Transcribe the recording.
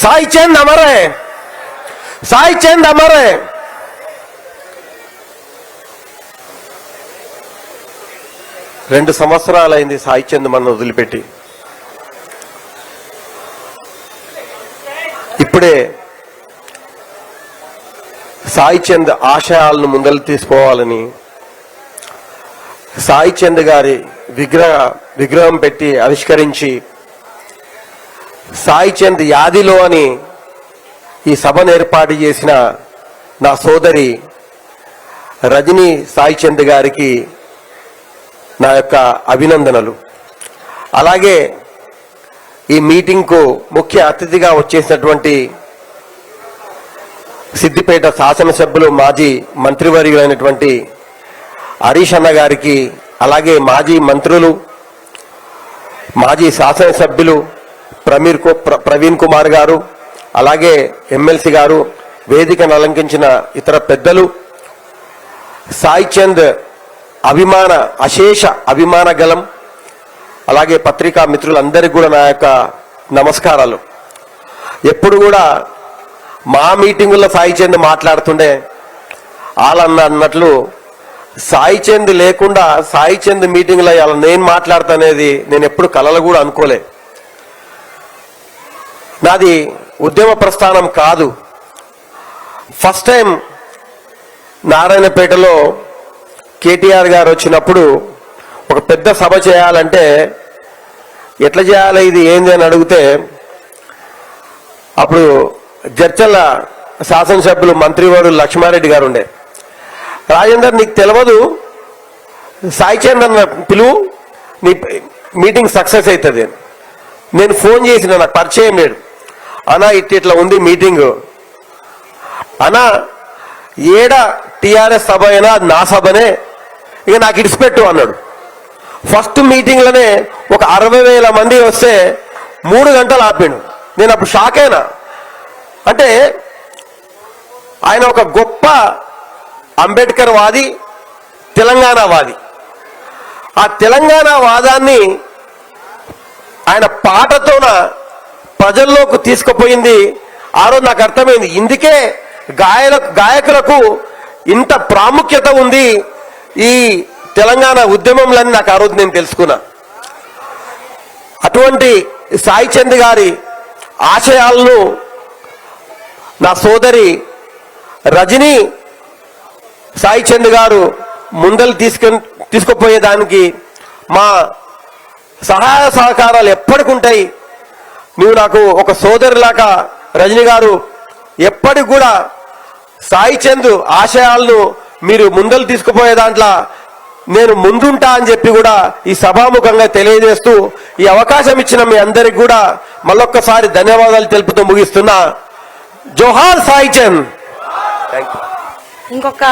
Sai Chand Amar high, Sai Chand Amar high. రెండు సంవత్సరాలైంది సాయి చంద్ మన వదిలిపెట్టి. ఇప్పుడే సాయి చంద్ ఆశయాలను ముందలు తీసుకోవాలని సాయి చంద్ గారి విగ్రహం పెట్టి ఆవిష్కరించి సాయి చంద్ యాదిలో అని ఈ సభను ఏర్పాటు చేసిన నా సోదరి రజనీ సాయి చంద్ గారికి నా యొక్క అభినందనలు. అలాగే ఈ మీటింగ్కు ముఖ్య అతిథిగా వచ్చేసినటువంటి సిద్దిపేట శాసనసభ్యులు మాజీ మంత్రివర్యులైనటువంటి హరీష్ అన్న గారికి, అలాగే మాజీ మంత్రులు, మాజీ శాసనసభ్యులు ప్రవీణ్ కుమార్ గారు, అలాగే ఎమ్మెల్సీ గారు, వేదికను అలంకరించిన ఇతర పెద్దలు, సాయి చంద్ అశేష అభిమాన గలం, అలాగే పత్రికా మిత్రులందరికీ కూడా నా యొక్క నమస్కారాలు. ఎప్పుడు కూడా మా మీటింగుల్లో సాయి చంద్ మాట్లాడుతుండే అన్నట్లు సాయి చంద్ లేకుండా సాయి చంద్ మీటింగ్లో అలా నేను మాట్లాడతానేది నేను ఎప్పుడు కలలు కూడా అనుకోలే. నాది ఉద్యమ ప్రస్థానం కాదు. ఫస్ట్ టైం నారాయణపేటలో కేటీఆర్ గారు వచ్చినప్పుడు ఒక పెద్ద సభ చేయాలంటే ఎట్లా చేయాలి, ఇది ఏంది అని అడిగితే అప్పుడు జడ్చల్ల శాసనసభ్యులు మంత్రివర్యులు లక్ష్మారెడ్డి గారు ఉండే, రాజేందర్ నీకు తెలియదు, సాయి చంద్ అన్న పిలువు, నీ మీటింగ్ సక్సెస్ అవుతుంది. నేను ఫోన్ చేసిన, నాకు పరిచయం లేడు, అన్నా ఇట్లా ఉంది మీటింగ్ అన్నా, ఏడ టీఆర్ఎస్ సభ అయినా నా సభనే, ఇక నాకు ఇడిచిపెట్టు అన్నాడు. ఫస్ట్ మీటింగ్లోనే ఒక 60,000 మంది వస్తే 3 గంటలు ఆపాడు. నేను అప్పుడు షాక్ అయినా. అంటే ఆయన ఒక గొప్ప అంబేద్కర్ వాది, తెలంగాణ వాది. ఆ తెలంగాణ వాదాన్ని ఆయన పాటతోన ప్రజల్లోకి తీసుకుపోయింది. ఆ రోజు నాకు అర్థమైంది, ఇందుకే గాయకులకు ఇంత ప్రాముఖ్యత ఉంది ఈ తెలంగాణ ఉద్యమంలో నాకు ఆ రోజు నేను తెలుసుకున్నా. అటువంటి సాయి చంద్ గారి ఆశయాలను నా సోదరి రజనీ సాయి చంద్ గారు ముందలు తీసుకుపోయేదానికి మా సహాయ సహకారాలు ఎప్పటికుంటాయి. నువ్వు నాకు ఒక సోదరిలాగా రజనీ గారు ఎప్పటికి కూడా సాయి చంద్ ఆశయాలను మీరు ముందలు తీసుకుపోయే దాంట్లో నేను ముందుంటా అని చెప్పి కూడా ఈ సభాముఖంగా తెలియజేస్తూ ఈ అవకాశం ఇచ్చిన మీ అందరికి కూడా మళ్ళొక్కసారి ధన్యవాదాలు తెలుపుతూ ముగిస్తున్నా. జోహార్ సాయి చంద్. Thank you. ఇంకొక